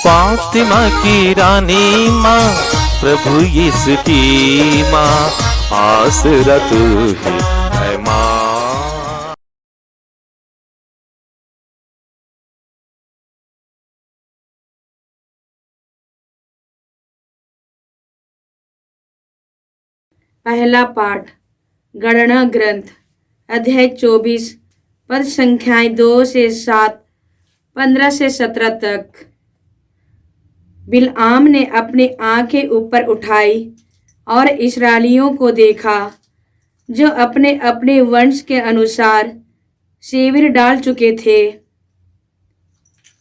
फातिमा की रानी माँ, प्रभु यीशु की माँ, आसरा तू ही है माँ। पहला पाठ गणना ग्रंथ अध्याय 24 पद संख्याएं 2 से 7, 15 से 17 तक। बिलआम ने अपनी आंखें ऊपर उठाई और इस्राएलियों को देखा जो अपने अपने वंश के अनुसार शिविर डाल चुके थे।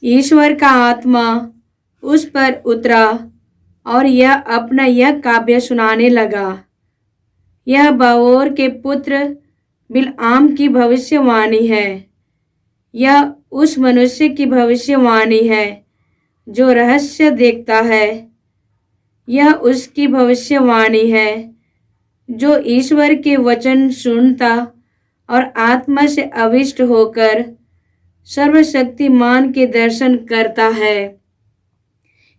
ईश्वर का आत्मा उस पर उतरा और यह काव्य सुनाने लगा। यह बाओर के पुत्र बिलआम की भविष्यवाणी है। यह उस मनुष्य की भविष्यवाणी है जो रहस्य देखता है। यह उसकी भविष्यवाणी है जो ईश्वर के वचन सुनता और आत्मा से अविष्ट होकर सर्वशक्तिमान के दर्शन करता है।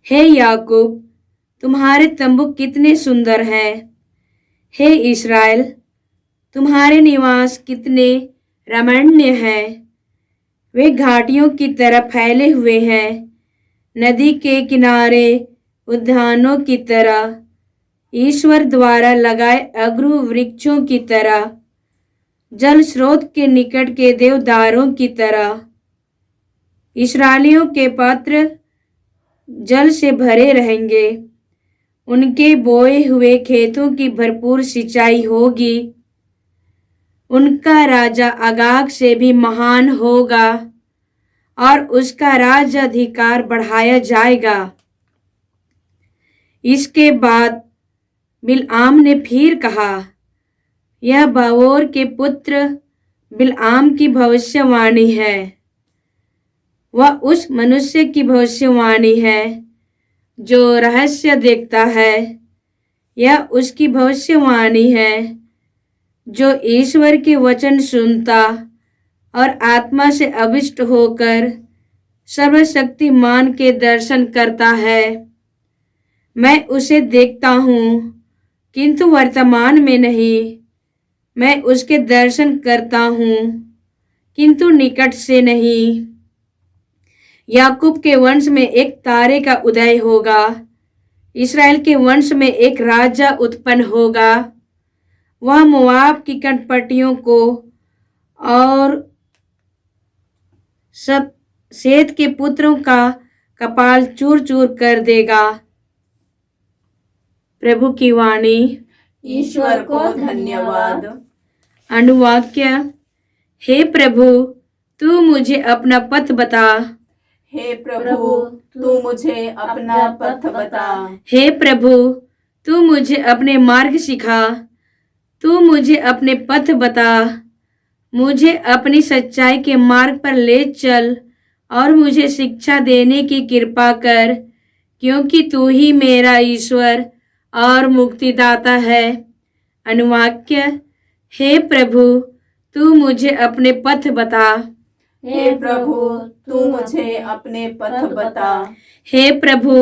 हे याकूब, तुम्हारे तंबू कितने सुंदर हैं। हे इस्राएल, तुम्हारे निवास कितने रमणीय हैं। वे घाटियों की तरह फैले हुए हैं, नदी के किनारे उद्यानों की तरह, ईश्वर द्वारा लगाए अगरू वृक्षों की तरह, जल स्रोत के निकट के देवदारों की तरह। इस्राएलियों के पात्र जल से भरे रहेंगे। उनके बोए हुए खेतों की भरपूर सिंचाई होगी। उनका राजा अगाग से भी महान होगा और उसका राज्याधिकार बढ़ाया जाएगा। इसके बाद बिलआम ने फिर कहा, यह बाओर के पुत्र बिलआम की भविष्यवाणी है। वह उस मनुष्य की भविष्यवाणी है जो रहस्य देखता है। यह उसकी भविष्यवाणी है जो ईश्वर के वचन सुनता और आत्मा से अविष्ट होकर सर्वशक्तिमान के दर्शन करता है। मैं उसे देखता हूँ किंतु वर्तमान में नहीं। मैं उसके दर्शन करता हूँ किंतु निकट से नहीं। याकूब के वंश में एक तारे का उदय होगा। इस्राएल के वंश में एक राजा उत्पन्न होगा। वह मोआब की कनपटियों को और सेत के पुत्रों का कपाल चूर चूर कर देगा। प्रभु की वाणी। ईश्वर को धन्यवाद। अनुवाक्य। हे प्रभु, तू मुझे अपना पथ बता। हे प्रभु, तू मुझे अपना पथ बता। हे प्रभु, तू मुझे अपने मार्ग सिखा। तू मुझे अपने पथ बता। मुझे अपनी सच्चाई के मार्ग पर ले चल और मुझे शिक्षा देने की कृपा कर, क्योंकि तू ही मेरा ईश्वर और मुक्तिदाता है। अनुवाक्य। हे प्रभु, तू मुझे अपने पथ बता। हे प्रभु, तू मुझे अपने पथ बता। हे प्रभु,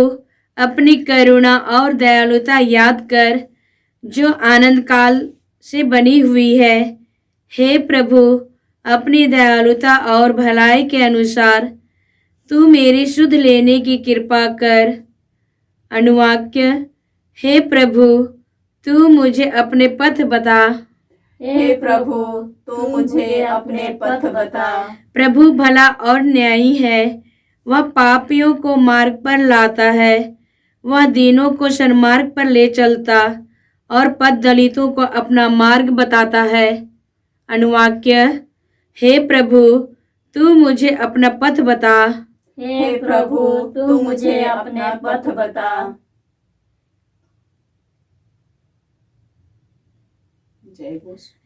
अपनी करुणा और दयालुता याद कर जो आनंद काल से बनी हुई है। हे प्रभु, अपनी दयालुता और भलाई के अनुसार तू मेरी सुध लेने की कृपा कर। अनुवाक्य। हे प्रभु, तू मुझे अपने पथ बता। हे प्रभु, तू मुझे अपने पथ बता। प्रभु भला और न्यायी है। वह पापियों को मार्ग पर लाता है। वह दीनों को सन्मार्ग पर ले चलता और पथ दलितों को अपना मार्ग बताता है। अनुवाक्य। हे प्रभु, तू मुझे अपना पथ बता। हे प्रभु, तू मुझे अपना पथ बता।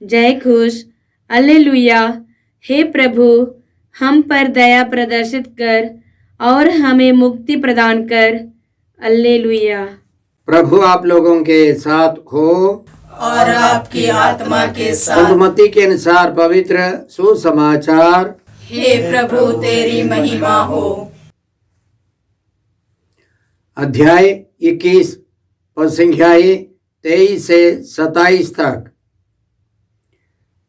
जय खुश। हालेलुया। हे प्रभु, हम पर दया प्रदर्शित कर और हमें मुक्ति प्रदान कर। हालेलुया। प्रभु आप लोगों के साथ हो और आपकी आत्मा के साथ। अनुमति के अनुसार पवित्र सुसमाचार। हे प्रभु, तेरी महिमा हो। अध्याय 21 पद संख्याएं 23 से 27 तक।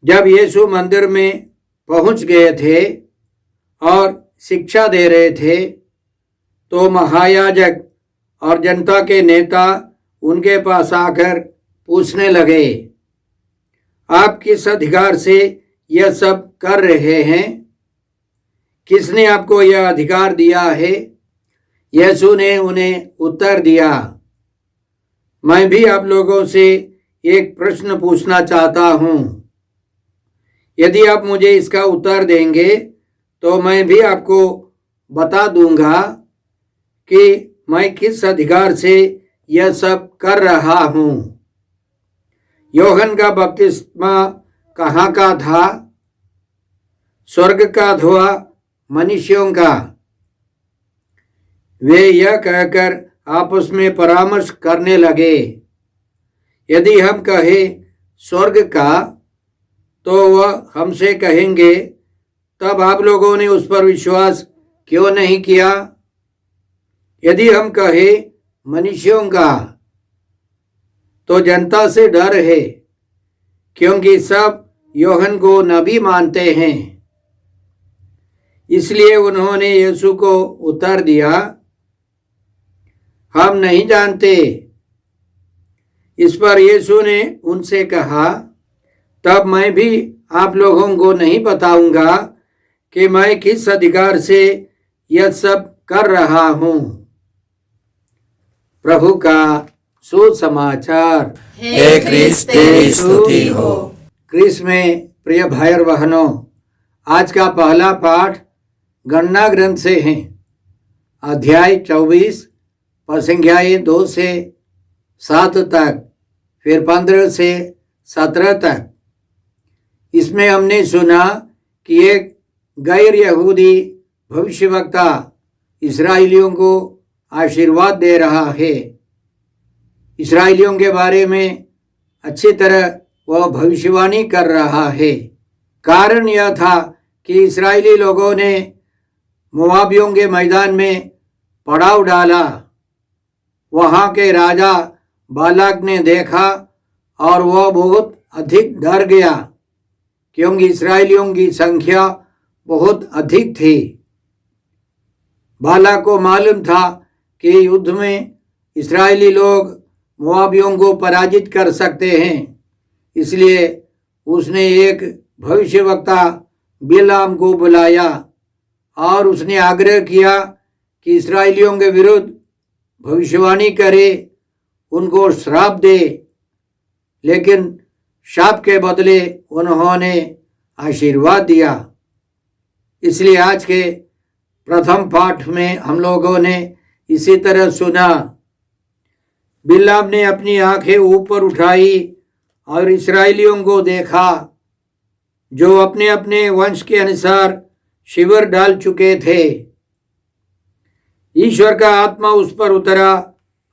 जब यीशु मंदिर में पहुंच गए थे और शिक्षा दे रहे थे तो महायाजक और जनता के नेता उनके पास आकर पूछने लगे, आप किस अधिकार से यह सब कर रहे हैं? किसने आपको यह अधिकार दिया है? यीशु ने उन्हें उत्तर दिया, मैं भी आप लोगों से एक प्रश्न पूछना चाहता हूं। यदि आप मुझे इसका उत्तर देंगे तो मैं भी आपको बता दूंगा कि मैं किस अधिकार से यह सब कर रहा हूं। यूहन्ना का बपतिस्मा कहाँ का था? स्वर्ग का अथवा मनुष्यों का? वे यह कहकर आपस में परामर्श करने लगे। यदि हम कहें स्वर्ग का तो वह हमसे कहेंगे, तब आप लोगों ने उस पर विश्वास क्यों नहीं किया? यदि हम कहें मनुष्यों का तो जनता से डर है, क्योंकि सब यूहन्ना को नबी मानते हैं। इसलिए उन्होंने यीशु को उत्तर दिया, हम नहीं जानते। इस पर यीशु ने उनसे कहा, तब मैं भी आप लोगों को नहीं बताऊंगा कि मैं किस अधिकार से यह सब कर रहा हूं। प्रभु का सुसमाचार। हे क्रिस्त तेरी स्तुति हो। क्रिस्त में प्रिय भाई और बहनों, आज का पहला पाठ गणना ग्रंथ से है। अध्याय 24 पद संख्याएं 2 से 7 तक, फिर 15 से 17 तक। इसमें हमने सुना कि एक गैर यहूदी भविष्यवक्ता इस्राएलियों को आशीर्वाद दे रहा है। इस्राएलियों के बारे में अच्छी तरह वह भविष्यवाणी कर रहा है। कारण यह था कि इस्राएली लोगों ने मोआबियों के मैदान में पड़ाव डाला। वहाँ के राजा बालाक ने देखा और वह बहुत अधिक डर गया, क्योंकि इस्राएलियों की संख्या बहुत अधिक थी। बालाक को मालूम था कि युद्ध में इस्राएली लोग मोआबियों को पराजित कर सकते हैं। इसलिए उसने एक भविष्यवक्ता बिलाम को बुलाया और उसने आग्रह किया कि इस्राएलियों के विरुद्ध भविष्यवाणी करे, उनको श्राप दे। लेकिन शाप के बदले उन्होंने आशीर्वाद दिया। इसलिए आज के प्रथम पाठ में हम लोगों ने इसी तरह सुना। बिलाम ने अपनी आंखें ऊपर उठाई और इस्राएलियों को देखा, जो अपने अपने वंश के अनुसार शिविर डाल चुके थे। ईश्वर का आत्मा उस पर उतरा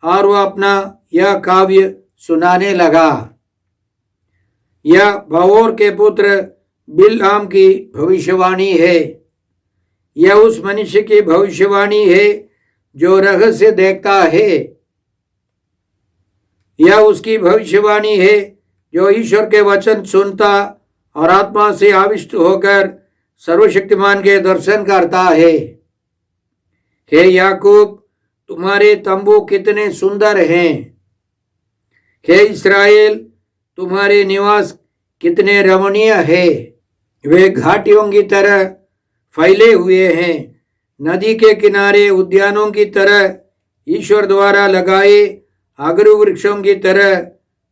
और वह अपना यह काव्य सुनाने लगा। यह बओर के पुत्र बिलाम की भविष्यवाणी है। यह उस मनुष्य की भविष्यवाणी है जो रहस्य देखता है। यह उसकी भविष्यवाणी है जो ईश्वर के वचन सुनता और आत्मा से आविष्ट होकर सर्वशक्तिमान के दर्शन करता है। हे याकूब, तुम्हारे तंबू कितने सुंदर हैं। हे इस्राएल, तुम्हारे निवास कितने रमणीय है। वे घाटियों की तरह फैले हुए हैं, नदी के किनारे उद्यानों की तरह, ईश्वर द्वारा लगाए अगरू वृक्षों की तरह,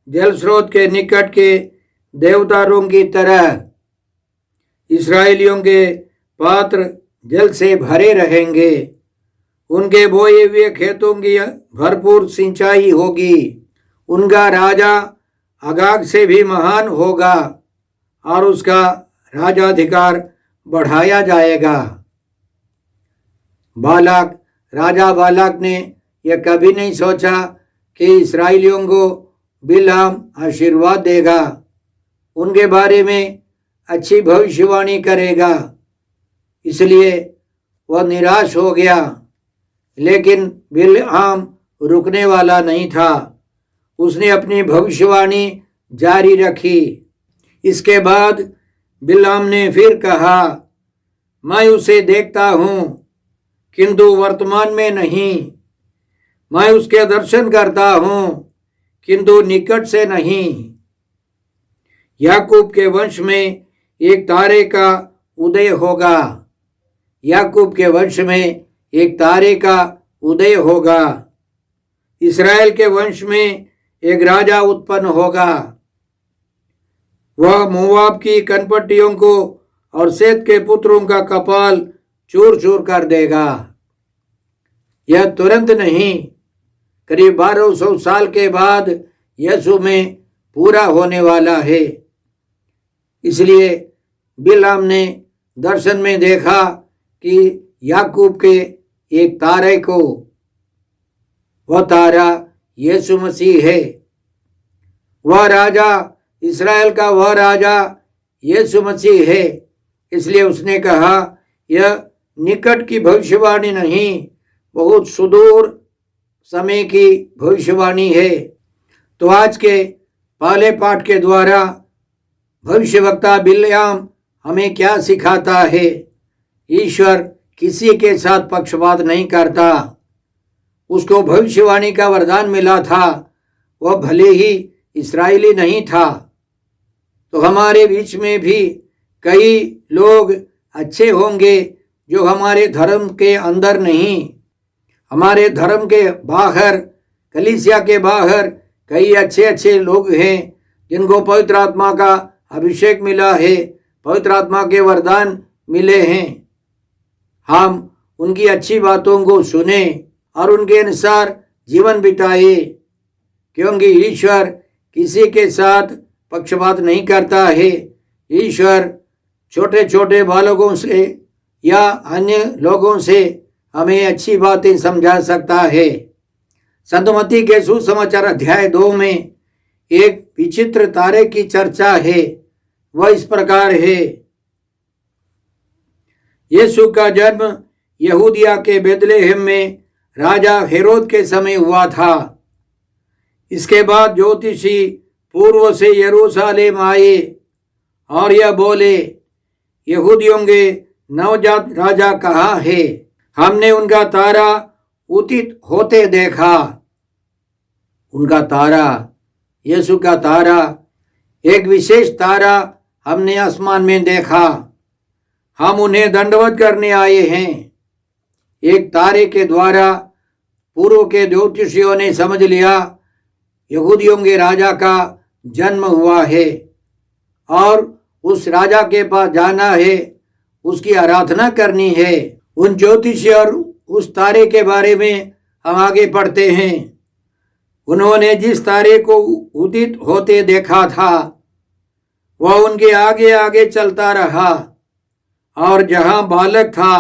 जल स्रोत के निकट के देवदारों की तरह। इस्राएलियों के पात्र जल से भरे रहेंगे। उनके बोए हुए खेतों की भरपूर सिंचाई होगी। उनका राजा अगाग से भी महान होगा और उसका राजाधिकार बढ़ाया जाएगा। राजा बालाक ने यह कभी नहीं सोचा कि इस्राएलियों को बिलाम आशीर्वाद देगा, उनके बारे में अच्छी भविष्यवाणी करेगा। इसलिए वह निराश हो गया। लेकिन बिलआम रुकने वाला नहीं था। उसने अपनी भविष्यवाणी जारी रखी। इसके बाद बिलआम ने फिर कहा, मैं उसे देखता हूँ किंतु वर्तमान में नहीं, मैं उसके दर्शन करता हूँ किंतु निकट से नहीं। याकूब के वंश में एक तारे का उदय होगा। याकूब के वंश में एक तारे का उदय होगा। इस्राएल के वंश में एक राजा उत्पन्न होगा। वह मोआब की कनपट्टियों को और सेत के पुत्रों का कपाल चूर चूर कर देगा। यह तुरंत नहीं, करीब 1200 साल के बाद यीशु में पूरा होने वाला है। इसलिए बिलआम ने दर्शन में देखा कि याकूब के एक तारे को, वह तारा यीशु मसीह है। वह राजा, इस्राएल का वह राजा यीशु मसीह है। इसलिए उसने कहा, यह निकट की भविष्यवाणी नहीं, बहुत सुदूर समय की भविष्यवाणी है। तो आज के पहले पाठ के द्वारा भविष्यवक्ता बिलआम हमें क्या सिखाता है? ईश्वर किसी के साथ पक्षपात नहीं करता। उसको भविष्यवाणी का वरदान मिला था, वह भले ही इस्राएली नहीं था। तो हमारे बीच में भी कई लोग अच्छे होंगे जो हमारे धर्म के अंदर नहीं, हमारे धर्म के बाहर, कलीसिया के बाहर कई अच्छे अच्छे लोग हैं जिनको पवित्र आत्मा का अभिषेक मिला है, पवित्र आत्मा के वरदान मिले हैं। हम उनकी अच्छी बातों को सुने और उनके अनुसार जीवन बिताए, क्योंकि ईश्वर किसी के साथ पक्षपात नहीं करता है। ईश्वर छोटे छोटे बालकों से या अन्य लोगों से हमें अच्छी बातें समझा सकता है। संत मत्ती के सुसमाचार अध्याय 2 में एक विचित्र तारे की चर्चा है। वह इस प्रकार है। यीशु का जन्म यहूदिया के बेथलेहम में राजा हेरोद के समय हुआ था। इसके बाद ज्योतिषी पूर्व से यरूशलेम आए और यह बोले, यहूदियों के नवजात राजा कहाँ है? हमने उनका तारा उदित होते देखा। उनका तारा, यीशु का तारा, एक विशेष तारा हमने आसमान में देखा। हम उन्हें दंडवत करने आए हैं। एक तारे के द्वारा पूर्व के ज्योतिषियों ने समझ लिया यहूदियों के राजा का जन्म हुआ है और उस राजा के पास जाना है, उसकी आराधना करनी है। उन ज्योतिषी और उस तारे के बारे में हम आगे पढ़ते हैं। उन्होंने जिस तारे को उदित होते देखा था वह उनके आगे आगे चलता रहा और जहां बालक था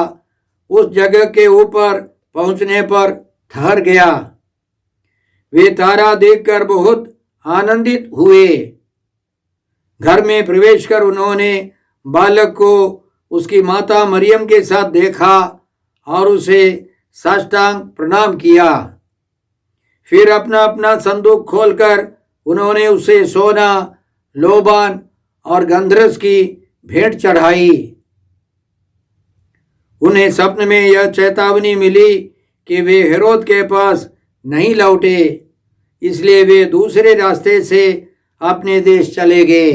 उस जगह के ऊपर पहुंचने पर ठहर गया। वे तारा देखकर बहुत आनंदित हुए। घर में प्रवेश कर उन्होंने बालक को उसकी माता मरियम के साथ देखा और उसे साष्टांग प्रणाम किया। फिर अपना अपना संदूक खोलकर उन्होंने उसे सोना, लोबान और गंधरस की भेंट चढ़ाई। उन्हें स्वप्न में यह चेतावनी मिली कि वे हेरोद के पास नहीं लौटे, इसलिए वे दूसरे रास्ते से अपने देश चले गए।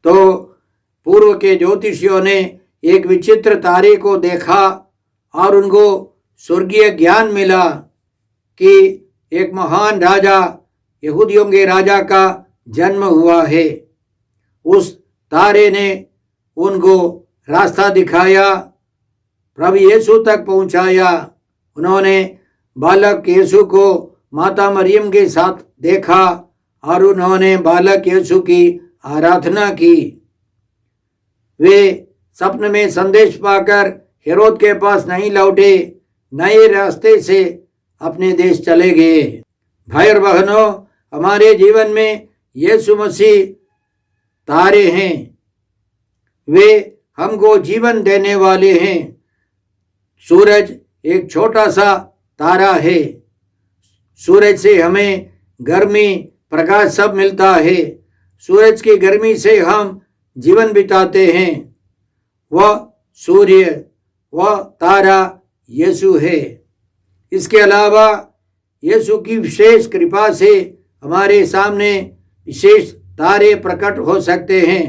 तो पूर्व के ज्योतिषियों ने एक विचित्र तारे को देखा और उनको स्वर्गीय ज्ञान मिला कि एक महान राजा, यहूदियों के राजा का जन्म हुआ है। उस तारे ने उनको रास्ता दिखाया, प्रभु यीशु तक पहुंचाया। उन्होंने बालक यीशु को माता मरियम के साथ देखा और उन्होंने बालक यीशु की आराधना की। वे स्वप्न में संदेश पाकर हेरोद के पास नहीं लौटे, नए रास्ते से अपने देश चले गए। भाई और बहनों, हमारे जीवन में यीशु मसीह तारे हैं। वे हमको जीवन देने वाले हैं। सूरज एक छोटा सा तारा है। सूरज से हमें गर्मी, प्रकाश सब मिलता है। सूरज की गर्मी से हम जीवन बिताते हैं। वह सूर्य, वह तारा यीशु है। इसके अलावा यीशु की विशेष कृपा से हमारे सामने विशेष तारे प्रकट हो सकते हैं।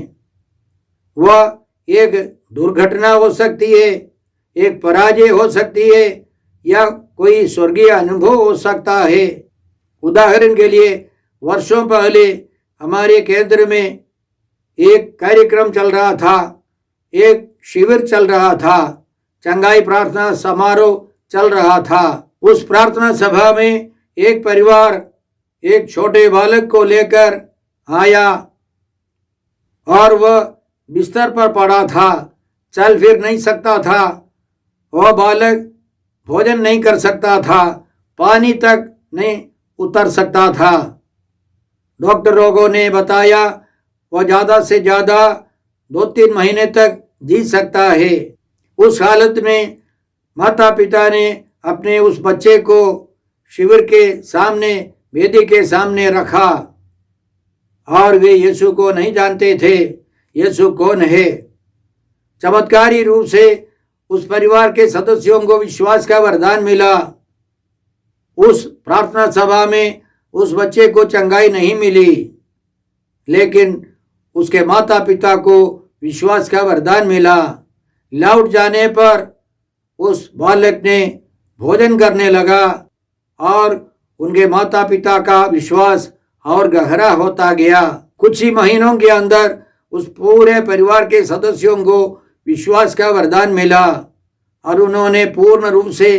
वह एक दुर्घटना हो सकती है, एक पराजय हो सकती है, या कोई स्वर्गीय अनुभव हो सकता है। उदाहरण के लिए वर्षों पहले हमारे केंद्र में एक कार्यक्रम चल रहा था, एक शिविर चल रहा था, चंगाई प्रार्थना समारोह चल रहा था। उस प्रार्थना सभा में एक परिवार एक छोटे बालक को लेकर आया और वह बिस्तर पर पड़ा था, चल फिर नहीं सकता था। वह बालक भोजन नहीं कर सकता था, पानी तक नहीं उतर सकता था। डॉक्टर लोगों ने बताया वह ज़्यादा से ज़्यादा 2-3 महीने तक जी सकता है। उस हालत में माता पिता ने अपने उस बच्चे को शिविर के सामने, वेदी के सामने रखा और वे यीशु को नहीं जानते थे यीशु कौन है। चमत्कारी रूप से उस परिवार के सदस्यों को विश्वास का वरदान मिला। उस प्रार्थना सभा में उस बच्चे को चंगाई नहीं मिली, लेकिन उसके माता पिता को विश्वास का वरदान मिला। लौट जाने पर उस बालक ने भोजन करने लगा और उनके माता पिता का विश्वास और गहरा होता गया। कुछ ही महीनों के अंदर उस पूरे परिवार के सदस्यों को विश्वास का वरदान मिला और उन्होंने पूर्ण रूप से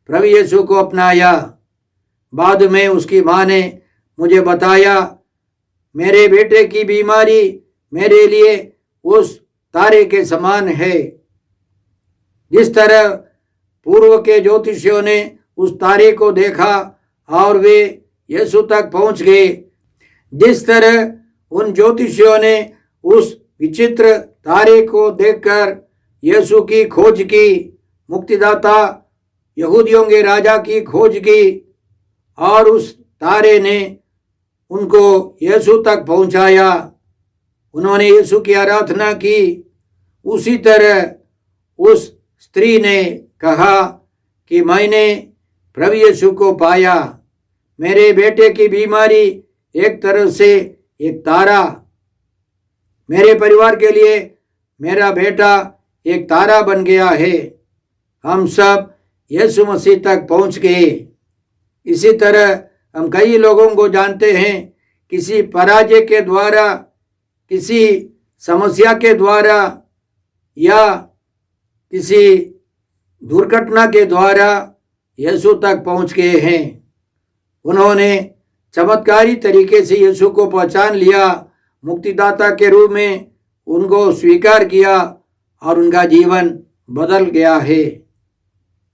प्रभु यीशु को अपनाया। बाद में उसकी माँ ने मुझे बताया, मेरे बेटे की बीमारी मेरे लिए उस तारे के समान है। जिस तरह पूर्व के ज्योतिषियों ने उस तारे को देखा और वे यीशु तक पहुंच गए, जिस तरह उन ज्योतिषियों ने उस विचित्र तारे को देखकर यीशु की खोज की, मुक्तिदाता यहूदियों के राजा की खोज की और उस तारे ने उनको यीशु तक पहुंचाया। उन्होंने यीशु की आराधना की। उसी तरह उस स्त्री ने कहा कि मैंने प्रभु यीशु को पाया। मेरे बेटे की बीमारी एक तरह से एक तारा, मेरे परिवार के लिए मेरा बेटा एक तारा बन गया है। हम सब यीशु मसीह तक पहुंच गए। इसी तरह हम कई लोगों को जानते हैं, किसी पराजय के द्वारा, किसी समस्या के द्वारा या किसी दुर्घटना के द्वारा यीशु तक पहुंच गए हैं। उन्होंने चमत्कारी तरीके से यीशु को पहचान लिया, मुक्तिदाता के रूप में उनको स्वीकार किया और उनका जीवन बदल गया है।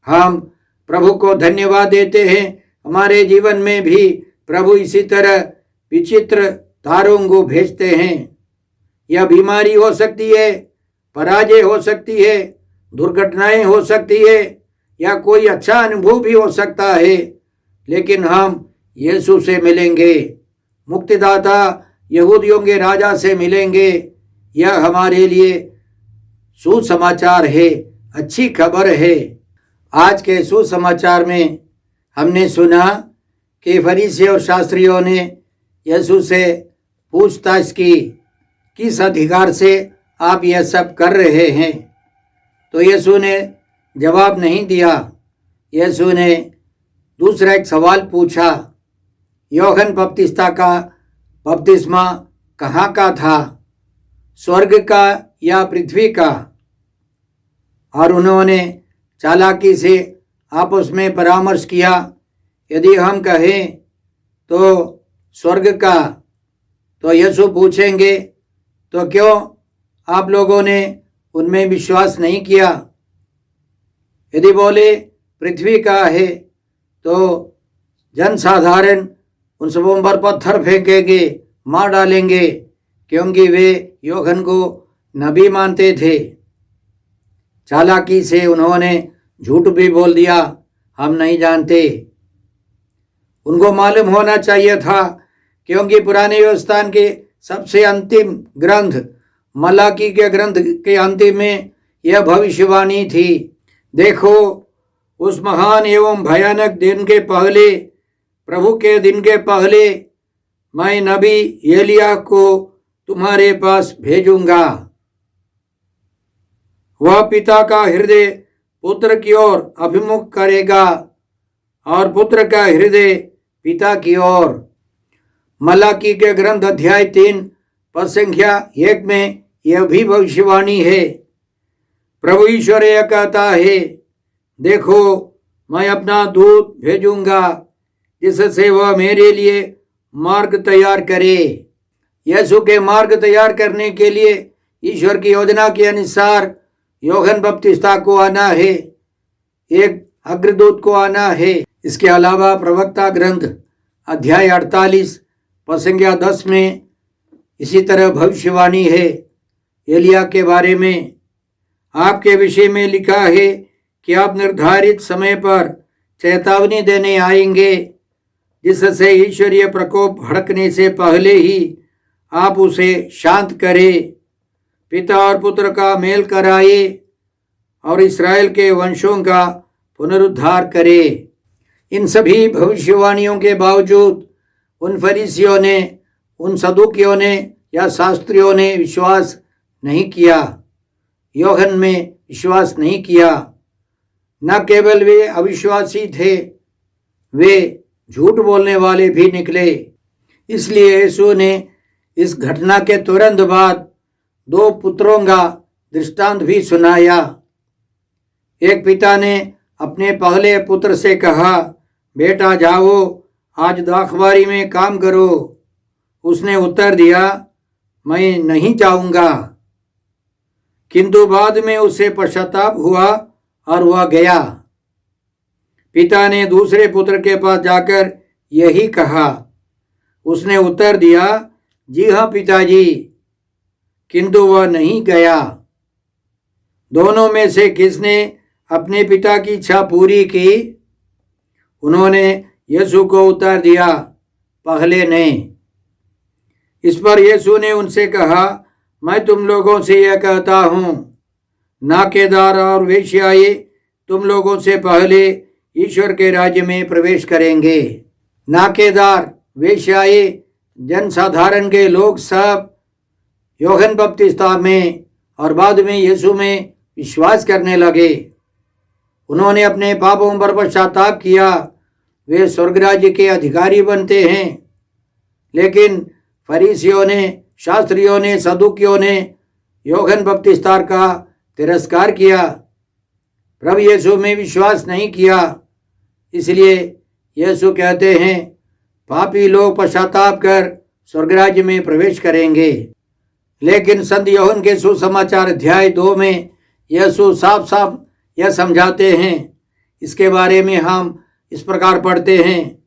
हम प्रभु को धन्यवाद देते हैं। हमारे जीवन में भी प्रभु इसी तरह विचित्र तारों को भेजते हैं। यह बीमारी हो सकती है, पराजय हो सकती है, दुर्घटनाएं हो सकती है, या कोई अच्छा अनुभव भी हो सकता है, लेकिन हम यीशु से मिलेंगे, मुक्तिदाता यहूदियों के राजा से मिलेंगे। यह हमारे लिए सुसमाचार है, अच्छी खबर है। आज के सुसमाचार में हमने सुना कि फरीसी और शास्त्रियों ने यीशु से पूछताछ की, किस अधिकार से आप यह सब कर रहे हैं? तो यीशु ने जवाब नहीं दिया। यीशु ने दूसरा एक सवाल पूछा, यूहन्ना बपतिस्मा का बपतिस्मा कहाँ का था, स्वर्ग का या पृथ्वी का? और उन्होंने चालाकी से आपस में परामर्श किया, यदि हम कहें तो स्वर्ग का, तो यीशु पूछेंगे, तो क्यों आप लोगों ने उनमें विश्वास नहीं किया? यदि बोले पृथ्वी का है, तो जनसाधारण उन सबों पर पत्थर फेंकेंगे, मार डालेंगे, क्योंकि वे यूहन्ना को नबी मानते थे। चालाकी से उन्होंने झूठ भी बोल दिया हम नहीं जानते। उनको मालूम होना चाहिए था, क्योंकि पुराने व्यवस्थान के सबसे अंतिम ग्रंथ मलाकी के ग्रंथ के अंतिम में यह भविष्यवाणी थी। देखो, उस महान एवं भयानक दिन के पहले, प्रभु के दिन के पहले, मैं नबी एलिया को तुम्हारे पास भेजूंगा। वह पिता का हृदय पुत्र की ओर अभिमुख करेगा और पुत्र का हृदय पिता की ओर। मलाकी के ग्रंथ अध्याय 3 पद संख्या 1 में यह भी भविष्यवाणी है। प्रभु ईश्वर यह कहता है, देखो, मैं अपना दूत भेजूंगा जिससे वह मेरे लिए मार्ग तैयार करे। यीशु के मार्ग तैयार करने के लिए ईश्वर की योजना के अनुसार यूहन्ना बपतिस्ता को आना है, एक अग्रदूत को आना है। इसके अलावा प्रवक्ता ग्रंथ अध्याय 48 पद संख्या 10 में इसी तरह भविष्यवाणी है। एलिया के बारे में आपके विषय में लिखा है कि आप निर्धारित समय पर चेतावनी देने आएंगे, जिससे ईश्वरीय प्रकोप भड़कने से पहले ही आप उसे शांत करें, पिता और पुत्र का मेल कराए और इस्राएल के वंशों का पुनरुद्धार करे। इन सभी भविष्यवाणियों के बावजूद उन फरीसियों ने, उन सदूकियों ने या शास्त्रियों ने विश्वास नहीं किया, यूहन्ना में विश्वास नहीं किया। न केवल वे अविश्वासी थे, वे झूठ बोलने वाले भी निकले। इसलिए यीशु ने इस घटना के तुरंत बाद 2 पुत्रों का दृष्टांत भी सुनाया। एक पिता ने अपने पहले पुत्र से कहा, बेटा जाओ, आज दाखबारी में काम करो। उसने उत्तर दिया, मैं नहीं जाऊंगा। किंतु बाद में उसे पश्चाताप हुआ और वह गया। पिता ने दूसरे पुत्र के पास जाकर यही कहा। उसने उत्तर दिया, जी हाँ पिताजी, किंतु वह नहीं गया। दोनों में से किसने अपने पिता की इच्छा पूरी की? उन्होंने यीशु को उत्तर दिया, पहले ने। इस पर यीशु ने उनसे कहा, मैं तुम लोगों से यह कहता हूँ, नाकेदार और वेश्याएं तुम लोगों से पहले ईश्वर के राज्य में प्रवेश करेंगे। नाकेदार, वेश्याएं, जनसाधारण के लोग सब यूहन्ना बपतिस्ता में और बाद में यीशु में विश्वास करने लगे। उन्होंने अपने पापों पर पश्चाताप किया, वे स्वर्ग राज्य के अधिकारी बनते हैं। लेकिन फरीसियों ने, शास्त्रियों ने, सदूकियों ने यूहन्ना बपतिस्ता का तिरस्कार किया, प्रभु यीशु में विश्वास नहीं किया। इसलिए यीशु कहते हैं, पापी लोग पश्चाताप कर स्वर्ग राज्य में प्रवेश करेंगे। लेकिन संत यूहन्ना के सुसमाचार अध्याय 2 में यीशु साफ साफ यह समझाते हैं। इसके बारे में हम इस प्रकार पढ़ते हैं,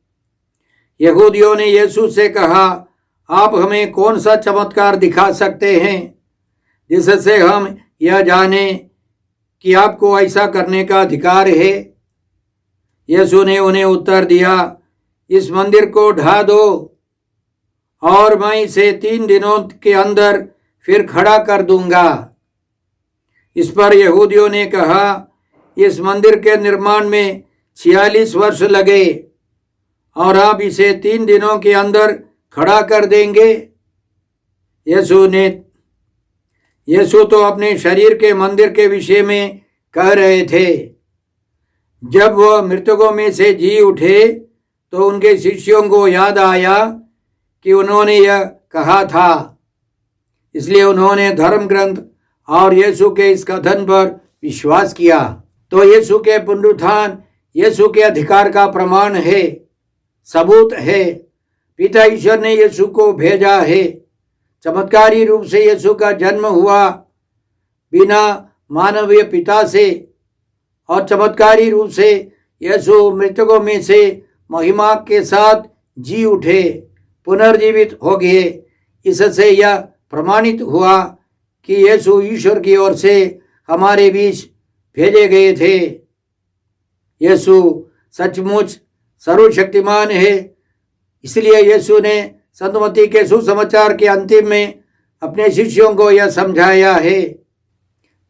यहूदियों ने यीशु से कहा, आप हमें कौन सा चमत्कार दिखा सकते हैं जिससे हम यह जाने कि आपको ऐसा करने का अधिकार है? यीशु ने उन्हें उत्तर दिया, इस मंदिर को ढा दो और मैं इसे 3 दिनों के अंदर फिर खड़ा कर दूंगा। इस पर यहूदियों ने कहा, इस मंदिर के निर्माण में 46 वर्ष लगे और आप इसे 3 दिनों के अंदर खड़ा कर देंगे? यीशु तो अपने शरीर के मंदिर के विषय में कह रहे थे। जब वह मृतकों में से जी उठे तो उनके शिष्यों को याद आया कि उन्होंने यह कहा था। इसलिए उन्होंने धर्म ग्रंथ और यीशु के इस कथन पर विश्वास किया। तो यीशु के पुनरुत्थान यीशु के अधिकार का प्रमाण है, सबूत है। पिता ईश्वर ने यीशु को भेजा है। चमत्कारी रूप से यीशु का जन्म हुआ बिना मानवीय पिता से, और चमत्कारी रूप से यीशु मृतकों में से महिमा के साथ जी उठे, पुनर्जीवित हो गए। इससे यह प्रमाणित हुआ कि यीशु ईश्वर की ओर से हमारे बीच भेजे गए थे। यीशु सचमुच सर्वशक्तिमान है। इसलिए यीशु ने संत मत्ती के सुसमाचार के अंतिम में अपने शिष्यों को यह समझाया है।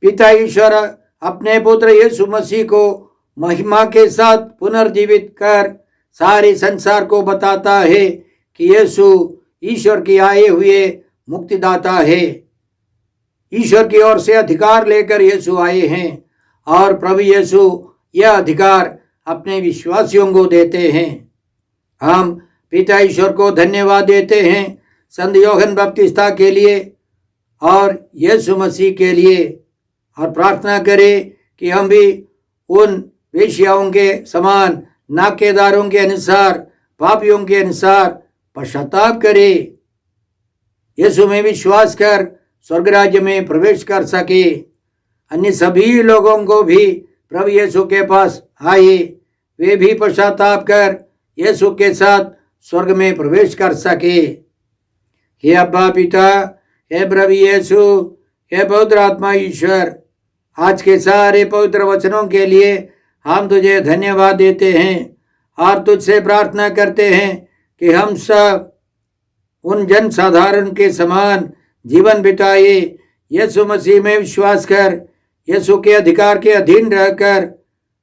पिता ईश्वर अपने पुत्र यीशु मसीह को महिमा के साथ पुनर्जीवित कर सारे संसार को बताता है कि यीशु ईश्वर की आए हुए मुक्तिदाता है। ईश्वर की ओर से अधिकार लेकर यीशु आए हैं और प्रभु यीशु यह अधिकार अपने विश्वासियों को देते हैं। हम पिता ईश्वर को धन्यवाद देते हैं संत यूहन्ना बपतिस्ता के लिए और यीशु मसीह के लिए, और प्रार्थना करें कि हम भी उन वेश्याओं के समान नाकेदारों के अनुसार, पापियों के अनुसार पश्चाताप करें, यीशु में विश्वास कर स्वर्ग राज्य में प्रवेश कर सके। अन्य सभी लोगों को भी प्रभु यीशु के पास आए, वे भी पश्चाताप कर यीशु के साथ स्वर्ग में प्रवेश कर सके। हे अब्बा पिता, हे प्रभु यीशु, हे पवित्र आत्मा ईश्वर, आज के सारे पवित्र वचनों के लिए हम तुझे धन्यवाद देते हैं और तुझसे प्रार्थना करते हैं कि हम सब उन जन साधारण के समान जीवन बिताए, यीशु मसीह में विश्वास कर यीशु के अधिकार के अधीन रहकर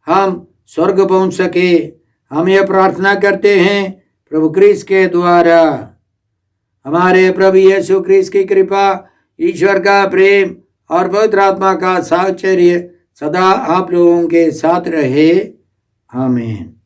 हम स्वर्ग पहुंच सके। हम यह प्रार्थना करते हैं प्रभु क्रिस्त के द्वारा। हमारे प्रभु यीशु क्रिस्त की कृपा, ईश्वर का प्रेम और पवित्र आत्मा का साहचर्य सदा आप लोगों के साथ रहे। आमीन।